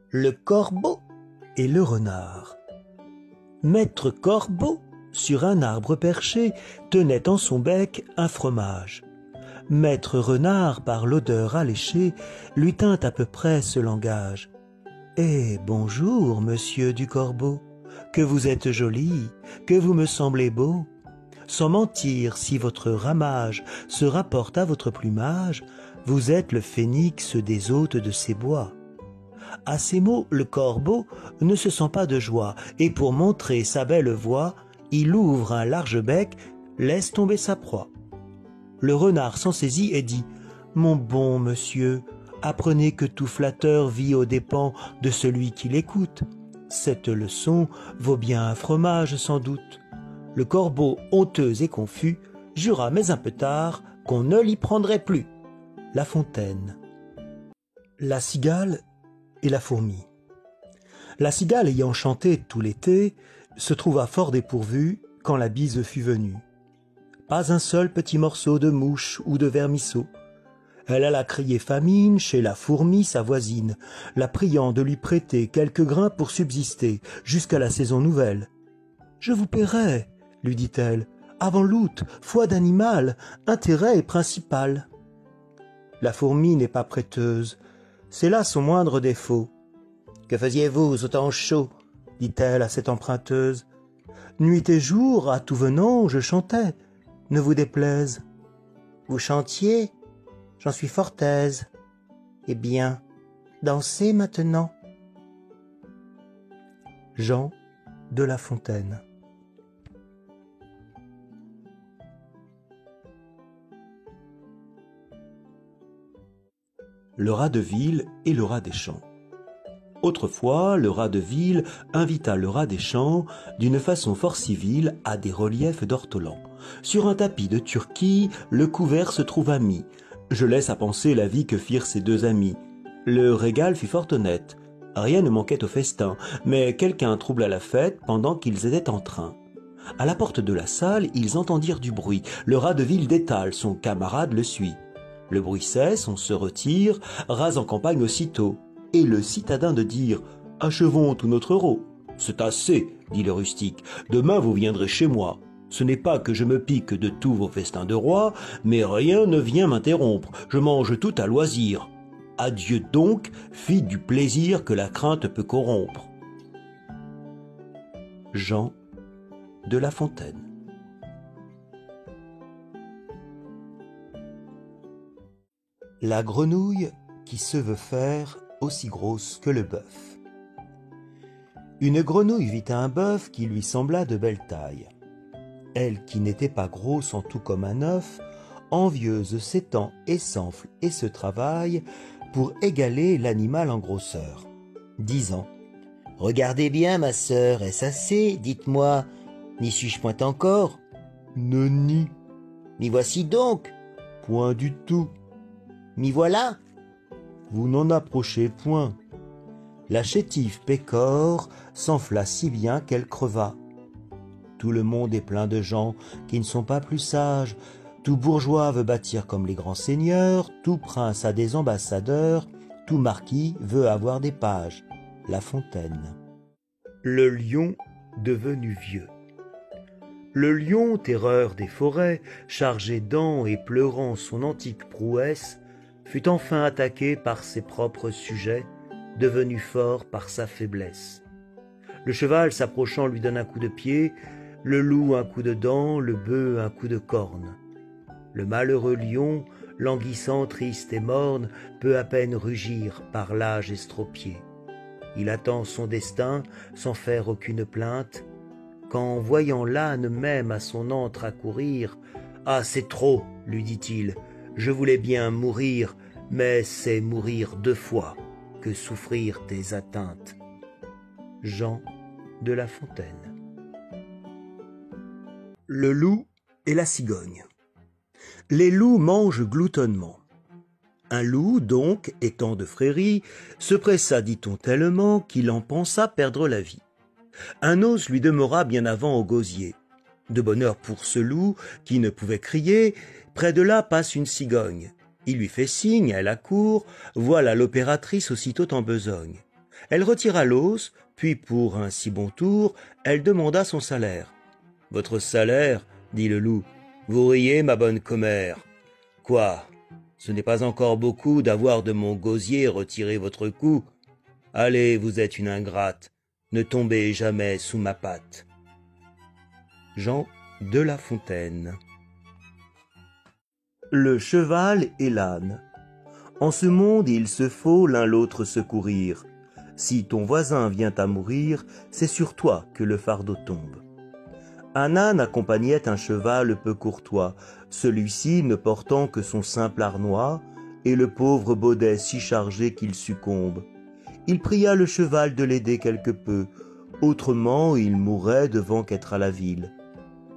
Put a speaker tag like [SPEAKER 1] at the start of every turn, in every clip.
[SPEAKER 1] Le corbeau et le renard. Maître Corbeau, sur un arbre perché, tenait en son bec un fromage. Maître Renard, par l'odeur alléchée, lui tint à peu près ce langage. « Eh, bonjour, monsieur du Corbeau, que vous êtes joli, que vous me semblez beau. Sans mentir, si votre ramage se rapporte à votre plumage, vous êtes le phénix des hôtes de ces bois. » À ces mots, le corbeau ne se sent pas de joie, et pour montrer sa belle voix, il ouvre un large bec, laisse tomber sa proie. Le renard s'en saisit et dit « Mon bon monsieur, apprenez que tout flatteur vit aux dépens de celui qui l'écoute. Cette leçon vaut bien un fromage sans doute. » Le corbeau, honteux et confus, jura mais un peu tard qu'on ne l'y prendrait plus. La Fontaine. La cigale et la fourmi. La cigale, ayant chanté tout l'été, se trouva fort dépourvue quand la bise fut venue. Pas un seul petit morceau de mouche ou de vermisseau. Elle alla crier famine chez la fourmi, sa voisine, la priant de lui prêter quelques grains pour subsister jusqu'à la saison nouvelle. « Je vous paierai, lui dit-elle, avant l'août, foi d'animal, intérêt est principal. » La fourmi n'est pas prêteuse, c'est là son moindre défaut. « Que faisiez-vous au temps chaud ?» dit-elle à cette emprunteuse. « Nuit et jour, à tout venant, je chantais, ne vous déplaise. »« Vous chantiez ? J'en suis fort aise. »« Eh bien, dansez maintenant. » Jean de La Fontaine. Le rat de ville et le rat des champs. Autrefois, le rat de ville invita le rat des champs, d'une façon fort civile, à des reliefs d'ortolan. Sur un tapis de Turquie, le couvert se trouva mis. Je laisse à penser la vie que firent ces deux amis. Le régal fut fort honnête. Rien ne manquait au festin, mais quelqu'un troubla la fête pendant qu'ils étaient en train. À la porte de la salle, ils entendirent du bruit. Le rat de ville détale, son camarade le suit. Le bruit cesse, on se retire, rase en campagne aussitôt. Et le citadin de dire « Achevons tout notre euro. »« C'est assez, dit le rustique, demain vous viendrez chez moi. Ce n'est pas que je me pique de tous vos festins de roi, mais rien ne vient m'interrompre, je mange tout à loisir. Adieu donc, fille du plaisir que la crainte peut corrompre. » Jean de La Fontaine. La grenouille qui se veut faire aussi grosse que le bœuf. Une grenouille vit un bœuf qui lui sembla de belle taille. Elle, qui n'était pas grosse en tout comme un œuf, envieuse s'étend et s'enfle et se travaille pour égaler l'animal en grosseur, disant « Regardez bien, ma sœur, est-ce assez, dites-moi, n'y suis-je point encore ?»« Nenni. »« M'y voici donc ?»« Point du tout. »« M'y voilà ?»« Vous n'en approchez point. » La chétive pécore s'enfla si bien qu'elle creva. Tout le monde est plein de gens qui ne sont pas plus sages. Tout bourgeois veut bâtir comme les grands seigneurs, tout prince a des ambassadeurs, tout marquis veut avoir des pages. La Fontaine. Le lion devenu vieux. Le lion, terreur des forêts, chargé dents et pleurant son antique prouesse, fut enfin attaqué par ses propres sujets, devenu fort par sa faiblesse. Le cheval s'approchant lui donne un coup de pied, le loup un coup de dent, le bœuf un coup de corne. Le malheureux lion, languissant, triste et morne, peut à peine rugir par l'âge estropié. Il attend son destin sans faire aucune plainte, quand, voyant l'âne même à son antre accourir, « Ah, c'est trop, lui dit-il, je voulais bien mourir, mais c'est mourir 2 fois que souffrir tes atteintes. » Jean de La Fontaine. Le loup et la cigogne. Les loups mangent gloutonnement. Un loup, donc, étant de frérie, se pressa, dit-on, tellement qu'il en pensa perdre la vie. Un os lui demeura bien avant au gosier. De bonne heure pour ce loup, qui ne pouvait crier, près de là passe une cigogne. Il lui fait signe, elle accourt, voilà l'opératrice aussitôt en besogne. Elle retira l'os, puis pour un si bon tour, elle demanda son salaire. « Votre salaire, dit le loup, vous riez, ma bonne commère. Quoi, ce n'est pas encore beaucoup d'avoir de mon gosier retiré votre cou. Allez, vous êtes une ingrate, ne tombez jamais sous ma patte. » Jean de La Fontaine. Le cheval et l'âne. En ce monde il se faut l'un l'autre secourir. Si ton voisin vient à mourir, c'est sur toi que le fardeau tombe. Un âne accompagnait un cheval peu courtois, celui-ci ne portant que son simple harnois, et le pauvre baudet si chargé qu'il succombe. Il pria le cheval de l'aider quelque peu, autrement il mourrait devant qu'être à la ville.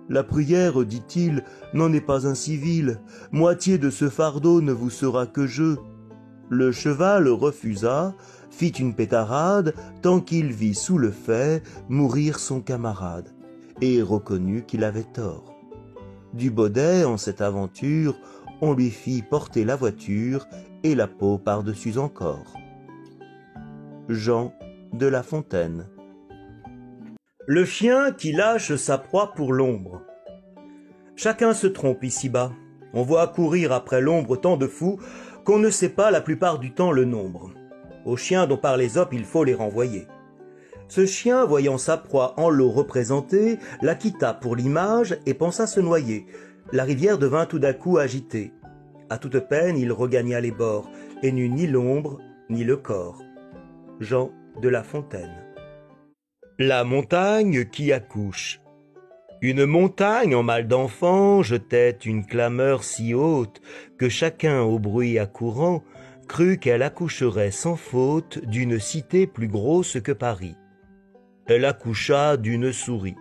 [SPEAKER 1] La prière, dit-il, n'en est pas un civil, moitié de ce fardeau ne vous sera que jeu. Le cheval refusa, fit une pétarade, tant qu'il vit sous le fait mourir son camarade, et reconnut qu'il avait tort. Du baudet, en cette aventure, on lui fit porter la voiture, et la peau par-dessus encore. Jean de La Fontaine. Le chien qui lâche sa proie pour l'ombre. Chacun se trompe ici-bas. On voit courir après l'ombre tant de fous qu'on ne sait pas la plupart du temps le nombre. Aux chiens dont parle Ésope, il faut les renvoyer. Ce chien, voyant sa proie en l'eau représentée, la quitta pour l'image et pensa se noyer. La rivière devint tout d'un coup agitée. À toute peine, il regagna les bords et n'eut ni l'ombre ni le corps. Jean de La Fontaine. La montagne qui accouche. Une montagne en mal d'enfant jetait une clameur si haute que chacun au bruit accourant crut qu'elle accoucherait sans faute d'une cité plus grosse que Paris. Elle accoucha d'une souris.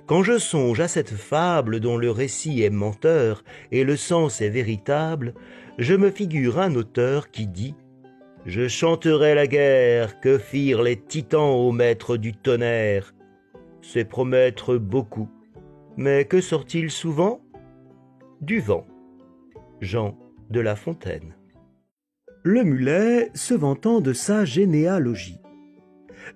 [SPEAKER 1] Quand je songe à cette fable dont le récit est menteur et le sens est véritable, je me figure un auteur qui dit « Je chanterai la guerre que firent les titans au maître du tonnerre. » C'est promettre beaucoup. Mais que sort-il souvent? Du vent. Jean de La Fontaine. Le mulet se vantant de sa généalogie.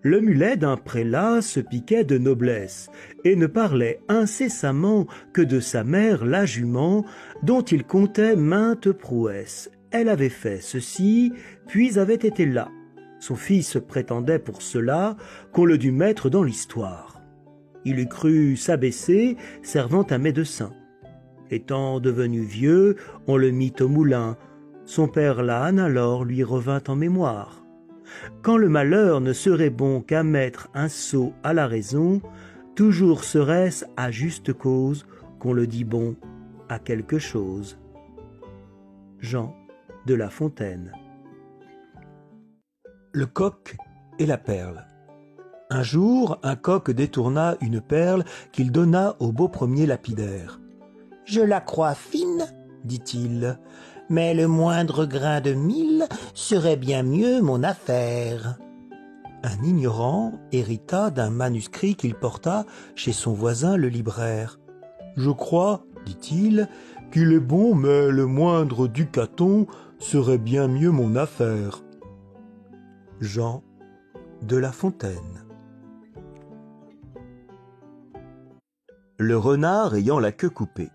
[SPEAKER 1] Le mulet d'un prélat se piquait de noblesse et ne parlait incessamment que de sa mère la jument, dont il contait maintes prouesses. Elle avait fait ceci, puis avait été là. Son fils prétendait pour cela qu'on le dût mettre dans l'histoire. Il eût cru s'abaisser, servant un médecin. Étant devenu vieux, on le mit au moulin. Son père l'âne alors lui revint en mémoire. Quand le malheur ne serait bon qu'à mettre un sot à la raison, toujours serait-ce à juste cause qu'on le dit bon à quelque chose. Jean de La Fontaine. Le coq et la perle. Un jour, un coq détourna une perle qu'il donna au beau premier lapidaire. « Je la crois fine, dit-il, mais le moindre grain de mille serait bien mieux mon affaire. » Un ignorant hérita d'un manuscrit qu'il porta chez son voisin le libraire. « Je crois, dit-il, qu'il est bon, mais le moindre ducaton serait bien mieux mon affaire. » Jean de La Fontaine. Le renard ayant la queue coupée.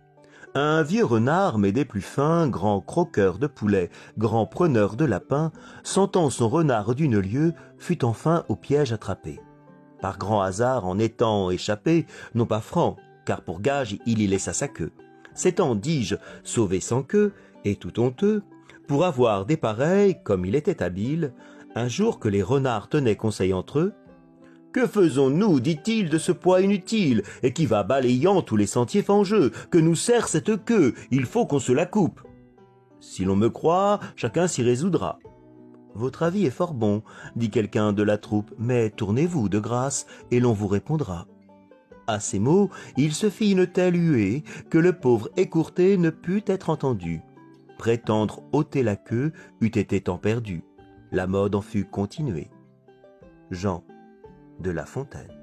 [SPEAKER 1] Un vieux renard, mais des plus fins, grand croqueur de poulet, grand preneur de lapin, sentant son renard d'une lieue, fut enfin au piège attrapé. Par grand hasard en étant échappé, non pas franc, car pour gage il y laissa sa queue. S'étant, dis-je, sauvé sans queue, et tout honteux, pour avoir des pareils, comme il était habile, un jour que les renards tenaient conseil entre eux, « Que faisons-nous, dit-il, de ce poids inutile, et qui va balayant tous les sentiers fangeux, que nous sert cette queue, il faut qu'on se la coupe. Si l'on me croit, chacun s'y résoudra. » « Votre avis est fort bon, dit quelqu'un de la troupe, mais tournez-vous de grâce, et l'on vous répondra. » À ces mots, il se fit une telle huée que le pauvre écourté ne put être entendu. Prétendre ôter la queue eût été temps perdu. La mode en fut continuée. Jean de La Fontaine.